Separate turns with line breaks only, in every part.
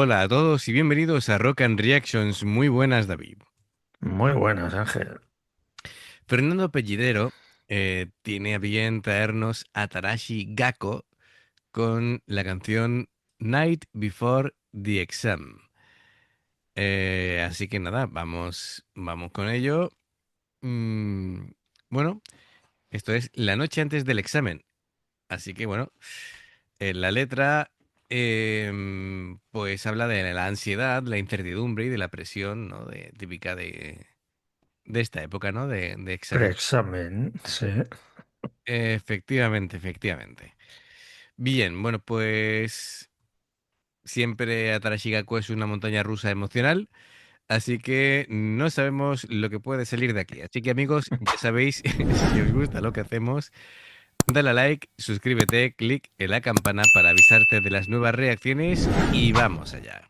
Hola a todos y bienvenidos a Rock and Reactions. Muy buenas, David.
Muy buenas, Ángel.
Fernando Pellidero tiene a bien traernos a Tarashi Gakko con la canción Night Before the Exam. Así que nada, vamos con ello. Mm, bueno, esto es la noche antes del examen. Así que bueno, la letra pues habla de la ansiedad, la incertidumbre y de la presión, ¿no? Típica de esta época, ¿no? De examen.
Preexamen, sí.
Efectivamente, efectivamente. Bien, bueno, pues siempre Atarashigako es una montaña rusa emocional, así que no sabemos lo que puede salir de aquí. Así que amigos, ya sabéis, si os gusta lo que hacemos, dale a like, suscríbete, clic en la campana para avisarte de las nuevas reacciones y vamos allá.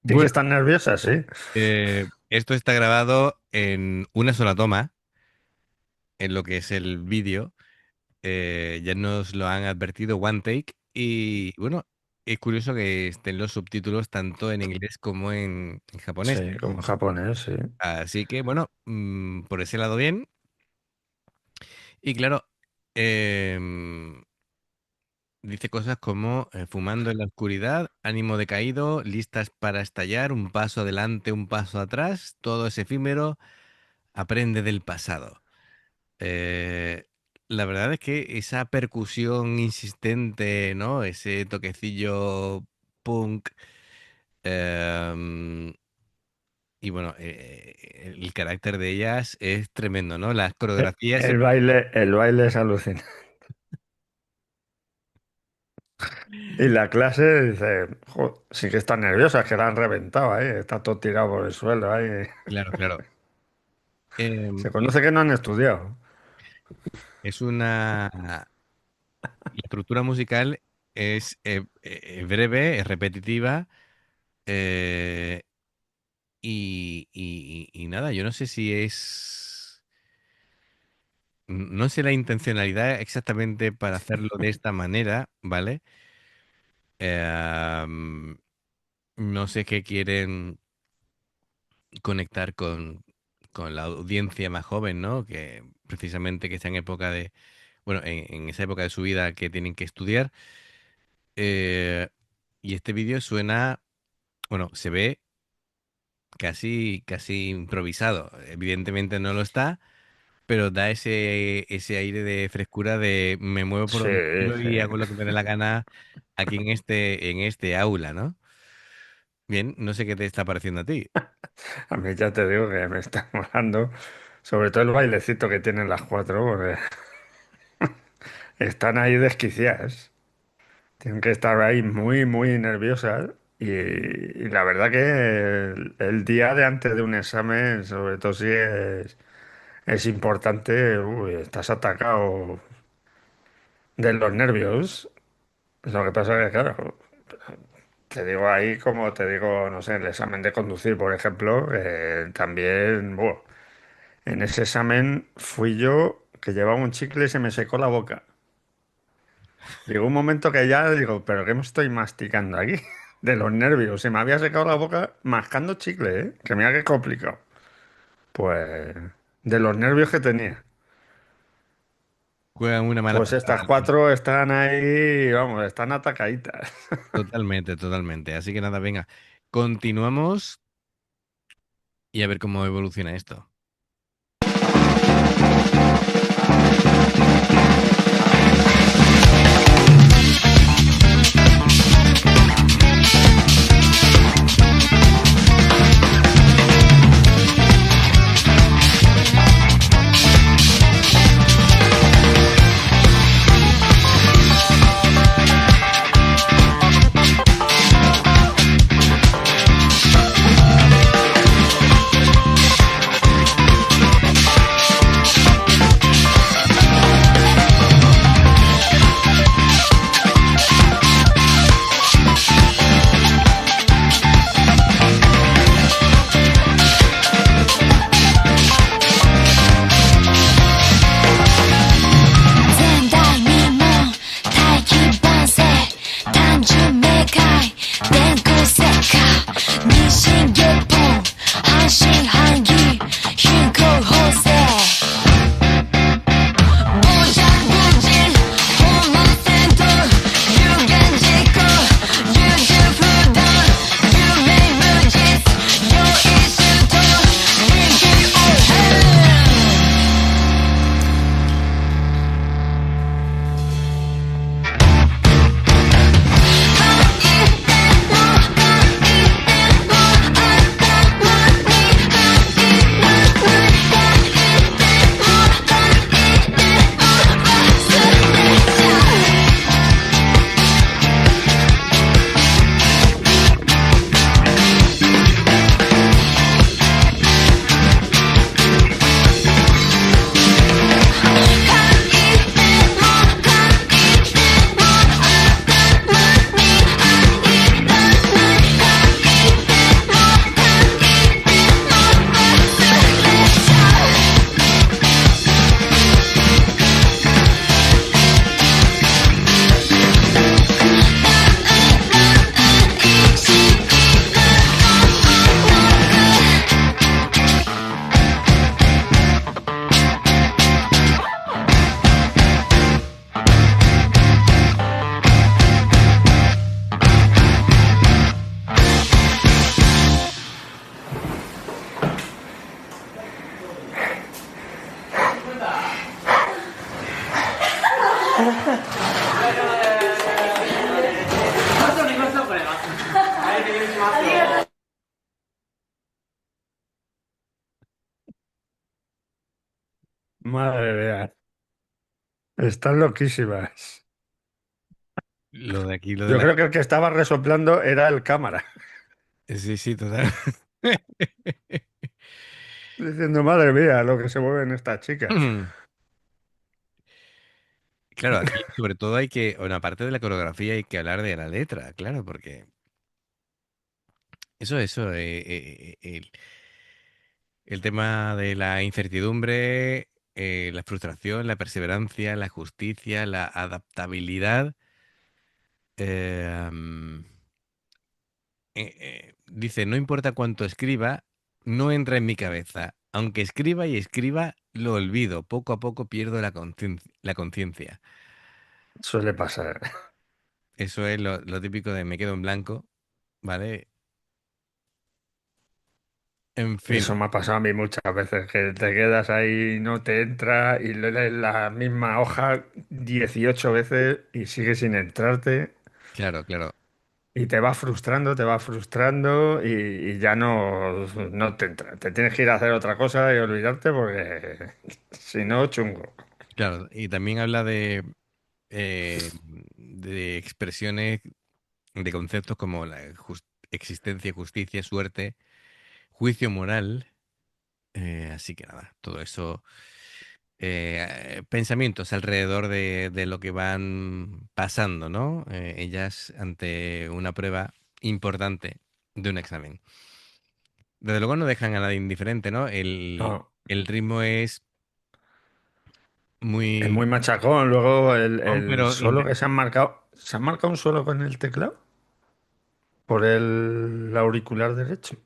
Sí que
Bueno,
están nerviosas, sí.
esto está grabado en una sola toma, en lo que es el vídeo. Ya nos lo han advertido One Take. Y bueno, es curioso que estén los subtítulos tanto en inglés como en japonés.
Sí, como en japonés, sí.
Así que bueno, por ese lado bien. Y claro, em, dice cosas como fumando en la oscuridad, ánimo decaído, listas para estallar, un paso adelante, un paso atrás, todo es efímero, aprende del pasado. Eh, la verdad es que esa percusión insistente, ¿no? Ese toquecillo punk. em, y bueno, el carácter de ellas es tremendo, ¿no? Las coreografías.
El baile es alucinante. Y la clase dice, "Jo, sí que están nerviosas, que la han reventado ahí, está todo tirado por el suelo ahí.
Claro, claro. Em,
Se conoce que no han estudiado.
es una. La estructura musical es breve, es repetitiva. eh, y nada, yo no sé si es. No sé la intencionalidad exactamente para hacerlo de esta manera, ¿vale? Em, no sé qué quieren conectar con la audiencia más joven, ¿no? Que precisamente que está en época de, bueno, en esa época de su vida que tienen que estudiar. Eh, y este vídeo suena, bueno, se ve casi improvisado. Evidentemente no lo está, pero da ese aire de frescura de me muevo por
Sí,
donde quiero
sí.
y hago lo que me dé la gana aquí en este aula, ¿no? Bien, no sé qué te está pareciendo a ti.
A mí ya te digo que me está molando, sobre todo el bailecito que tienen las cuatro, porque están ahí desquiciadas. Tienen que estar ahí muy, muy nerviosas. Y la verdad que el día de antes de un examen, sobre todo si es importante, uy, estás atacado de los nervios. Lo que pasa es que, claro, te digo ahí como te digo, no sé, el examen de conducir, por ejemplo, también, buah, en ese examen fui yo que llevaba un chicle y se me secó la boca. Llegó un momento que ya digo, ¿pero qué me estoy masticando aquí? De los nervios. Se me había secado la boca mascando chicle, ¿eh? Que mira qué complicado. Pues de los nervios que tenía.
Juegan una mala
Pues
pasada.
estas cuatro están ahí, vamos, están atacaditas.
Totalmente, totalmente. Así que nada, venga, continuamos y a ver cómo evoluciona esto.
Madre mía, están loquísimas.
Lo de aquí, lo de
Yo
la...
creo que el que estaba resoplando era el cámara,
Sí, sí, total.
diciendo, madre mía, lo que se mueven estas chicas.
Claro, aquí sobre todo hay que, bueno, aparte de la coreografía, hay que hablar de la letra, claro, porque el tema de la incertidumbre, la frustración, la perseverancia, la justicia, la adaptabilidad, eh, mm, dice, no importa cuánto escriba, no entra en mi cabeza. Aunque escriba y escriba, lo olvido. Poco a poco pierdo la conciencia.
Suele pasar.
Eso es lo típico de me quedo en blanco, ¿vale? En fin,
Eso me ha pasado a mí muchas veces, que te quedas ahí, no te entra y lees la misma hoja 18 veces y sigue sin entrarte.
claro, claro.
y te va frustrando y ya no te entra. Te tienes que ir a hacer otra cosa y olvidarte porque si no, chungo.
Claro, y también habla de expresiones, de conceptos como la existencia, justicia, suerte, juicio moral. Así que nada, todo eso, pensamientos alrededor de lo que van pasando, ¿no? Ellas ante una prueba importante de un examen. Desde luego no dejan a nadie indiferente, ¿no?
No,
El ritmo es
es
muy...
muy machacón. Luego el
pero
solo que se han marcado un solo con el teclado por el auricular derecho.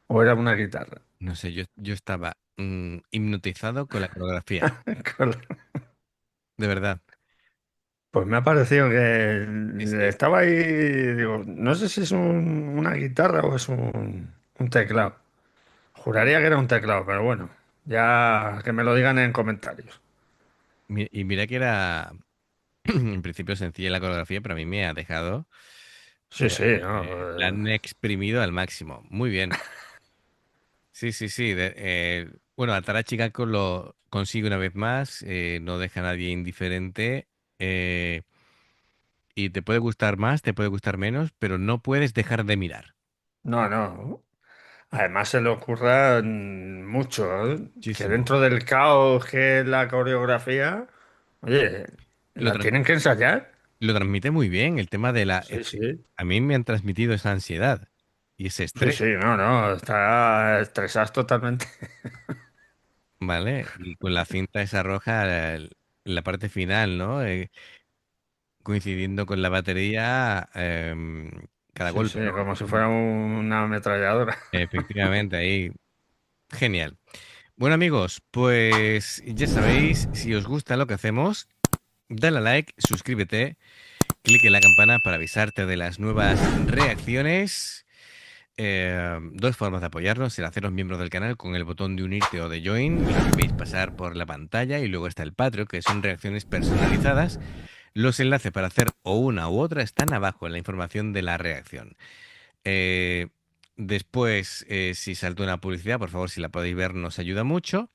¿O era una guitarra?
no sé, yo estaba hipnotizado con la coreografía,
Con
de verdad.
Pues me ha parecido
Sí,
que
sí.
estaba ahí, digo, no sé si es una guitarra o es un teclado. Juraría que era un teclado, pero bueno, ya que me lo digan en comentarios.
Y mira que era en principio sencilla la coreografía, pero a mí me ha dejado,
Sí, sí, no,
la han exprimido al máximo. Muy bien. Sí, sí, sí. Bueno, Atarachi Chicaco lo consigue una vez más, no deja a nadie indiferente. eh, y te puede gustar más, te puede gustar menos, pero no puedes dejar de mirar.
no, no. Además se le ocurra mucho, ¿eh? Que
Muchísimo.
dentro del caos que es la coreografía, oye,
Lo,
la
tran-
tienen que ensayar.
lo transmite muy bien el tema de la...
Sí,
que
sí,
a mí me han transmitido esa ansiedad y ese
sí,
estrés,
sí, no, no, está estresado totalmente.
¿vale? Y con la cinta esa roja, la parte final, ¿no? Coincidiendo con la batería, cada
Sí,
golpe,
sí,
¿no?
como si fuera una ametralladora.
Efectivamente, ahí. Genial. Bueno, amigos, pues ya sabéis, si os gusta lo que hacemos, dale a like, suscríbete, clique en la campana para avisarte de las nuevas reacciones. Dos formas de apoyarnos, el haceros miembros del canal con el botón de unirte o de join, lo que veis pasar por la pantalla, y luego está el Patreon, que son reacciones personalizadas. Los enlaces para hacer o una u otra están abajo en la información de la reacción. Eh, Después, si salta una publicidad, por favor, si la podéis ver, nos ayuda mucho,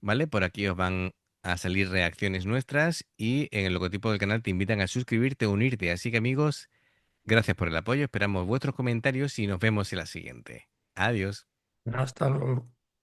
¿vale? Por aquí os van a salir reacciones nuestras y en el logotipo del canal te invitan a suscribirte o unirte. Así que amigos, gracias por el apoyo, esperamos vuestros comentarios y nos vemos en la siguiente. Adiós.
Hasta luego.